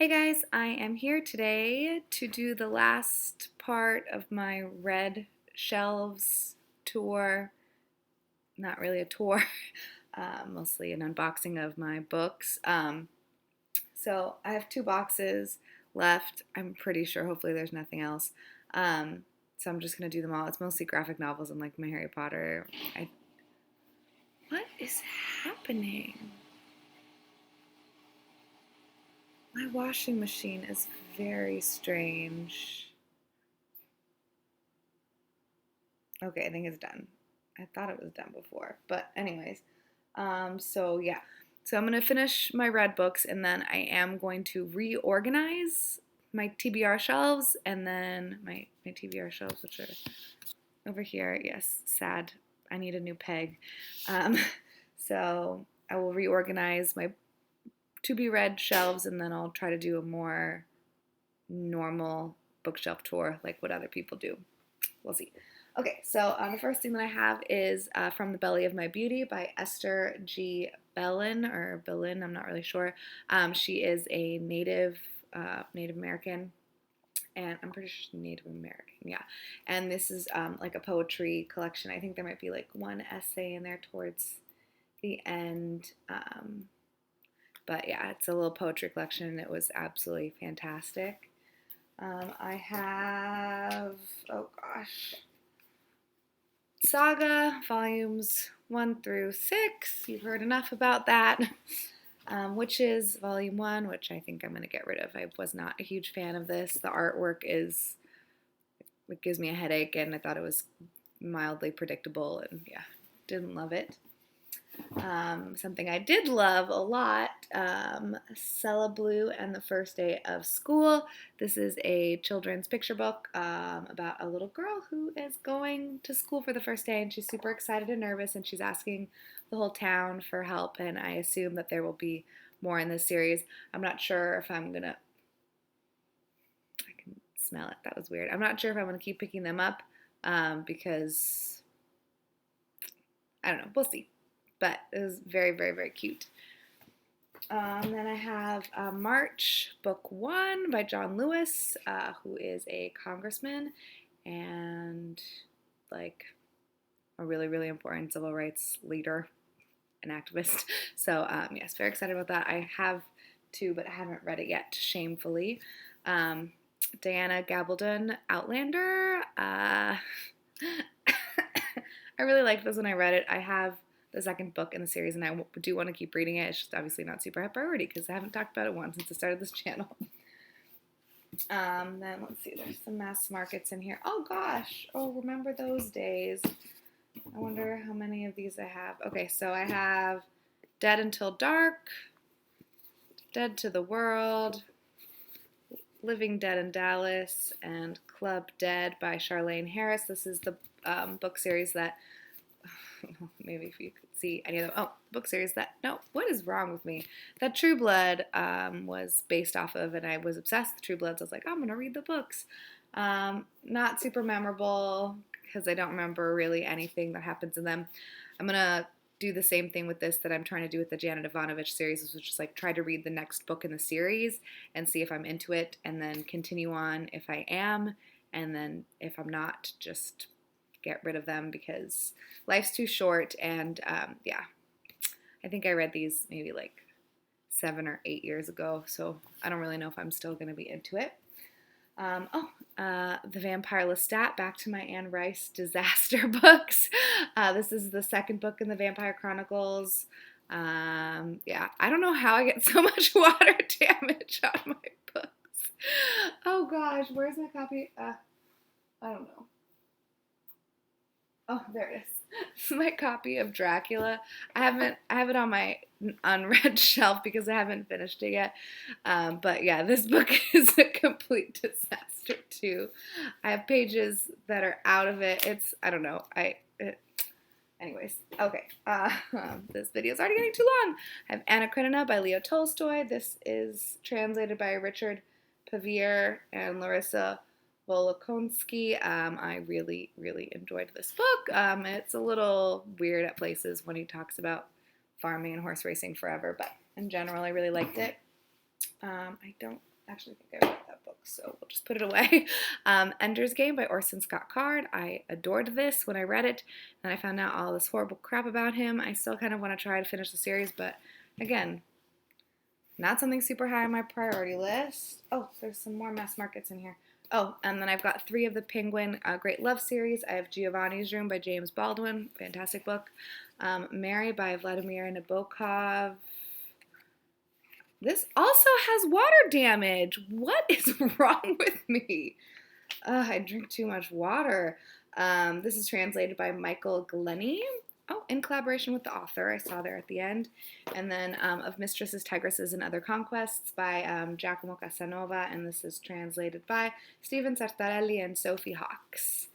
Hey guys, I am here today to do the last part of my Red Shelves tour. Not really a tour, mostly an unboxing of my books. So I have two boxes left. I'm pretty sure, hopefully, there's nothing else. So I'm just going to do them all. It's mostly graphic novels and like my Harry Potter. What is happening? My washing machine is very strange. Okay, I think it's done. I thought it was done before, but anyways, so yeah, so I'm gonna finish my red books, and then I am going to reorganize my TBR shelves, and then my TBR shelves, which are over here. Yes, sad. I need a new peg. Um, so I will reorganize my to be read shelves, and then I'll try to do a more normal bookshelf tour like what other people do. We'll see. Okay, so the first thing that I have is From the Belly of My Beauty by Esther G. Bellin, or Bellin, I'm not really sure. She is a Native American, and I'm pretty sure she's Native American, yeah. And this is like a poetry collection. I think there might be like one essay in there towards the end. But yeah, it's a little poetry collection, and it was absolutely fantastic. I have, oh gosh, Saga, volumes 1 through 6. You've heard enough about that. Witches, volume 1, which I think I'm going to get rid of. I was not a huge fan of this. The artwork it gives me a headache, and I thought it was mildly predictable, and yeah, didn't love it. Something I did love a lot, Cella Blue and the First Day of School. This is a children's picture book about a little girl who is going to school for the first day, and she's super excited and nervous, and she's asking the whole town for help, and I assume that there will be more in this series. I'm not sure if I'm gonna, I can smell it, that was weird. I'm not sure if I'm gonna keep picking them up because, I don't know, we'll see. But it was very, very, very cute. Then I have March, Book 1 by John Lewis, who is a congressman and like a really, really important civil rights leader and activist. So yes, very excited about that. I have two, but I haven't read it yet, shamefully. Diana Gabaldon, Outlander. I really liked this when I read it. I have the second book in the series, and I do want to keep reading it. It's just obviously not super high priority because I haven't talked about it once since I started this channel. Then let's see, there's some mass markets in here. Oh gosh, oh, remember those days. I wonder how many of these I have. Okay, so I have Dead Until Dark, Dead to the World, Living Dead in Dallas, and Club Dead by Charlaine Harris. This is the book series that maybe if you could see any of them. Oh, book series that, no, what is wrong with me? That True Blood was based off of, and I was obsessed with True Blood, so I was like, I'm going to read the books. Not super memorable because I don't remember really anything that happens in them. I'm going to do the same thing with this that I'm trying to do with the Janet Ivanovich series, which is like try to read the next book in the series and see if I'm into it, and then continue on if I am, and then if I'm not, just get rid of them because life's too short. And yeah, I think I read these maybe like 7 or 8 years ago, so I don't really know if I'm still going to be into it. The Vampire Lestat, back to my Anne Rice disaster books. This is the second book in the Vampire Chronicles. Yeah, I don't know how I get so much water damage on my books. Oh gosh, where's my copy? I don't know. Oh, there it is. This is my copy of Dracula. I have it on my unread shelf because I haven't finished it yet. But yeah, this book is a complete disaster too. I have pages that are out of it. I don't know. Anyways, okay. This video is already getting too long. I have Anna Karenina by Leo Tolstoy. This is translated by Richard Pavir and Larissa Volokhonsky. I really, really enjoyed this book. It's a little weird at places when he talks about farming and horse racing forever, but in general, I really liked it. I don't actually think I read that book, so we'll just put it away. Ender's Game by Orson Scott Card. I adored this when I read it, and I found out all this horrible crap about him. I still kind of want to try to finish the series, but again, not something super high on my priority list. Oh, there's some more mass markets in here. Oh, and then I've got 3 of the Penguin Great Love series. I have Giovanni's Room by James Baldwin, fantastic book. Mary by Vladimir Nabokov. This also has water damage. What is wrong with me? I drink too much water. This is translated by Michael Glennie. Oh, in collaboration with the author, I saw there at the end. And then Of Mistresses, Tigresses, and Other Conquests by Giacomo Casanova, and this is translated by Stephen Sartarelli and Sophie Hawkes,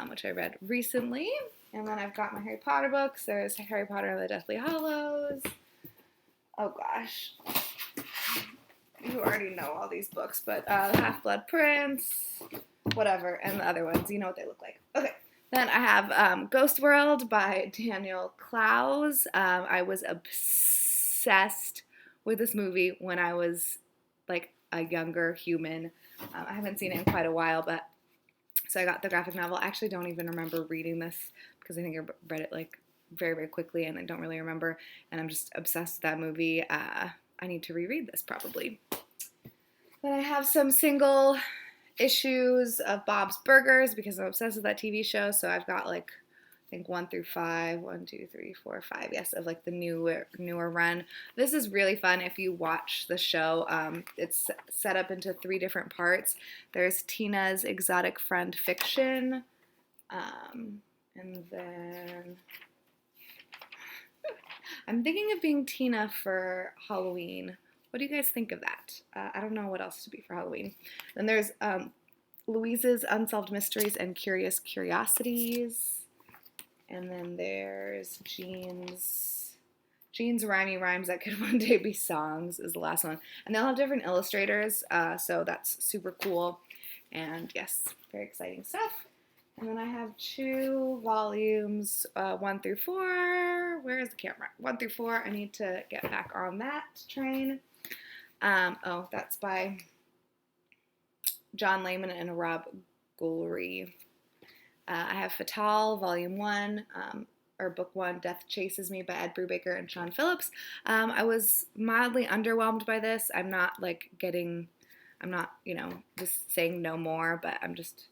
which I read recently. And then I've got my Harry Potter books. There's Harry Potter and the Deathly Hallows. Oh gosh. You already know all these books, but The Half-Blood Prince, whatever, and the other ones, you know what they look like. Okay. Then I have Ghost World by Daniel Clowes. I was obsessed with this movie when I was like a younger human. I haven't seen it in quite a while, but so I got the graphic novel. I actually don't even remember reading this because I think I read it like very, very quickly and I don't really remember. And I'm just obsessed with that movie. I need to reread this probably. Then I have some single issues of Bob's Burgers because I'm obsessed with that TV show. So I've got like, I think 1 through 5, 1, 2, 3, 4, 5, yes, of like the newer run. This is really fun if you watch the show. It's set up into 3 different parts. There's Tina's Exotic Friend Fiction, and then I'm thinking of being Tina for Halloween. What do you guys think of that? I don't know what else to be for Halloween. Then there's Louise's Unsolved Mysteries and Curious Curiosities. And then there's Jean's Rhymey Rhymes That Could One Day Be Songs is the last one. And they'll have different illustrators, so that's super cool. And yes, very exciting stuff. And then I have 2 volumes, 1 through 4. Where is the camera? 1 through 4. I need to get back on that train. Oh, that's by John Layman and Rob Guillory. I have Fatal, Volume 1, or Book 1, Death Chases Me by Ed Brubaker and Sean Phillips. I was mildly underwhelmed by this. I'm not, just saying no more, but I'm just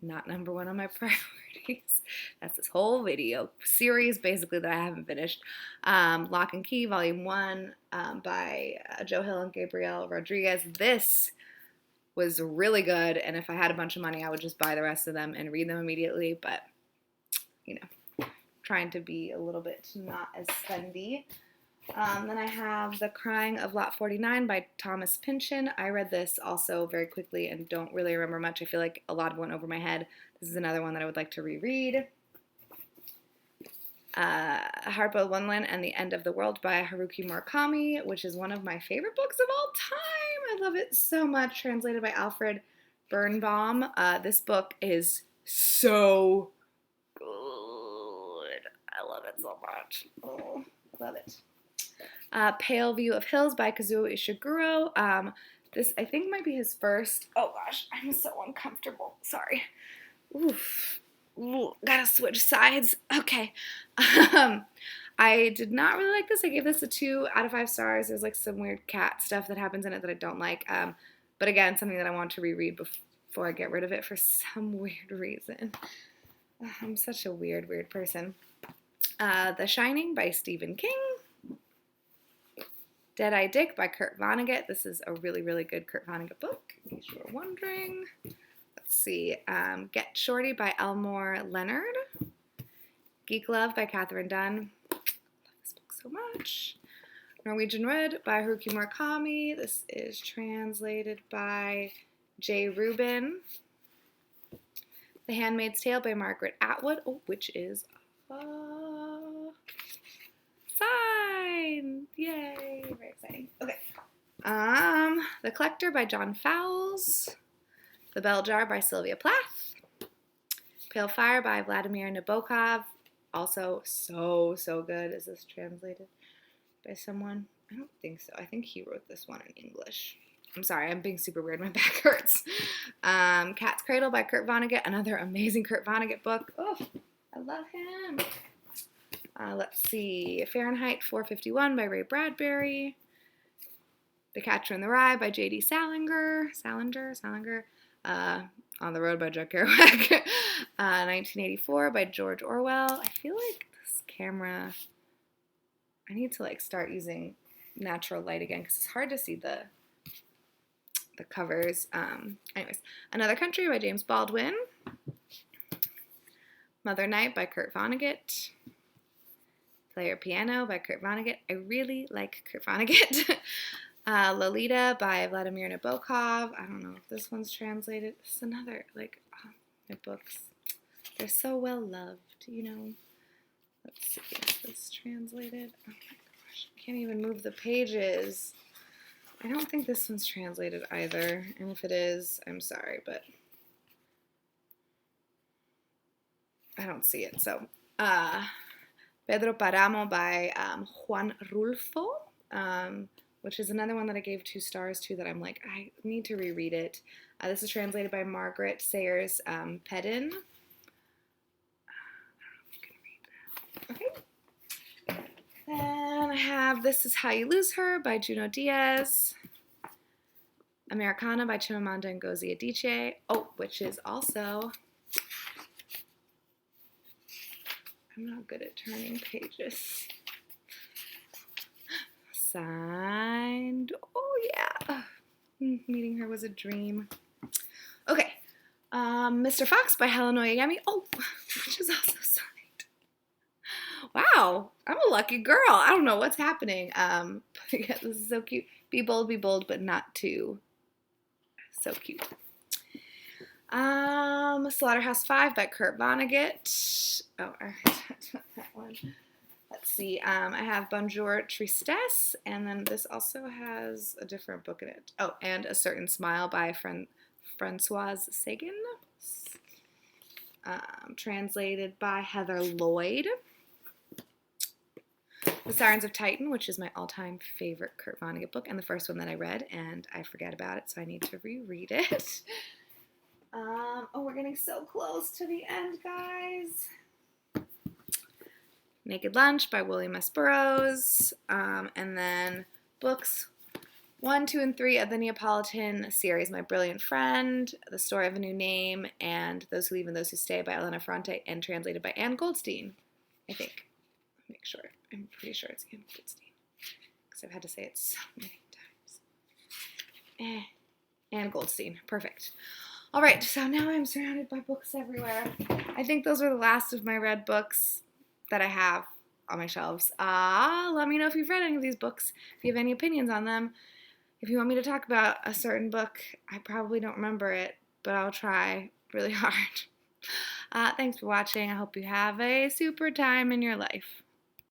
not number 1 on my priorities. That's this whole video series, basically, that I haven't finished. Lock and Key, Volume 1, by Joe Hill and Gabriel Rodriguez. This was really good, and if I had a bunch of money, I would just buy the rest of them and read them immediately, but, trying to be a little bit not as spendy. Then I have The Crying of Lot 49 by Thomas Pynchon. I read this also very quickly and don't really remember much. I feel like a lot went over my head. This is another one that I would like to reread. Hardboiled Wonderland and the End of the World by Haruki Murakami, which is one of my favorite books of all time. I love it so much. Translated by Alfred Birnbaum. This book is so good. I love it so much. Oh, love it. Pale View of Hills by Kazuo Ishiguro. This, I think, might be his first. Oh gosh, I'm so uncomfortable. Sorry. Oof. Ooh, gotta switch sides. Okay. I did not really like this. I gave this a 2 out of 5 stars. There's like some weird cat stuff that happens in it that I don't like. But again, something that I want to reread before I get rid of it for some weird reason. I'm such a weird person. The Shining by Stephen King. Dead-Eye Dick by Kurt Vonnegut. This is a really, really good Kurt Vonnegut book, in case you were wondering. Let's see. Get Shorty by Elmore Leonard. Geek Love by Catherine Dunn. I love this book so much. Norwegian Wood by Haruki Murakami. This is translated by Jay Rubin. The Handmaid's Tale by Margaret Atwood, which is fine. Yay. Very exciting. Okay. The Collector by John Fowles. The Bell Jar by Sylvia Plath. Pale Fire by Vladimir Nabokov. Also so good. Is this translated by someone? I don't think so. I think he wrote this one in English. I'm sorry, I'm being super weird. My back hurts. Cat's Cradle by Kurt Vonnegut, another amazing Kurt Vonnegut book. Oh, I love him. Let's see, Fahrenheit 451 by Ray Bradbury. The Catcher in the Rye by J.D. Salinger. On the Road by Jack Kerouac. 1984 by George Orwell. I feel like this camera, I need to like start using natural light again because it's hard to see the covers. Anyways, Another Country by James Baldwin. Mother Night by Kurt Vonnegut. Player Piano by Kurt Vonnegut. I really like Kurt Vonnegut. Lolita by Vladimir Nabokov. I don't know if this one's translated. This is another, like, my books. They're so well loved, you know. Let's see if this is translated. Oh my gosh, I can't even move the pages. I don't think this one's translated either. And if it is, I'm sorry, but I don't see it. So, Pedro Paramo by Juan Rulfo, which is another one that I gave 2 stars to that I'm like, I need to reread it. This is translated by Margaret Sayers Pedin. Okay. Then I have This Is How You Lose Her by Junot Diaz. Americana by Chimamanda Ngozi Adichie. Oh, which is also, I'm not good at turning pages. Signed. Oh, yeah. Meeting her was a dream. Okay. Mr. Fox by Helen Oyeyemi. Oh, which is also signed. Wow. I'm a lucky girl. I don't know what's happening. But yeah, this is so cute. Be bold, but not too. So cute. Slaughterhouse-Five by Kurt Vonnegut. Oh, I already talked about that one. Let's see. I have Bonjour Tristesse, and then this also has a different book in it. Oh, and A Certain Smile by Françoise Sagan. Translated by Heather Lloyd. The Sirens of Titan, which is my all-time favorite Kurt Vonnegut book, and the first one that I read, and I forget about it, so I need to reread it. Oh, we're getting so close to the end, guys. Naked Lunch by William S. Burroughs, and then books 1, 2, and 3 of the Neapolitan series, My Brilliant Friend, The Story of a New Name, and Those Who Leave and Those Who Stay by Elena Ferrante, and translated by Anne Goldstein, I think. Make sure. I'm pretty sure it's Anne Goldstein, because I've had to say it so many times. Anne Goldstein. Perfect. All right, so now I'm surrounded by books everywhere. I think those were the last of my read books that I have on my shelves. Let me know if you've read any of these books, if you have any opinions on them. If you want me to talk about a certain book, I probably don't remember it, but I'll try really hard. Thanks for watching. I hope you have a super time in your life.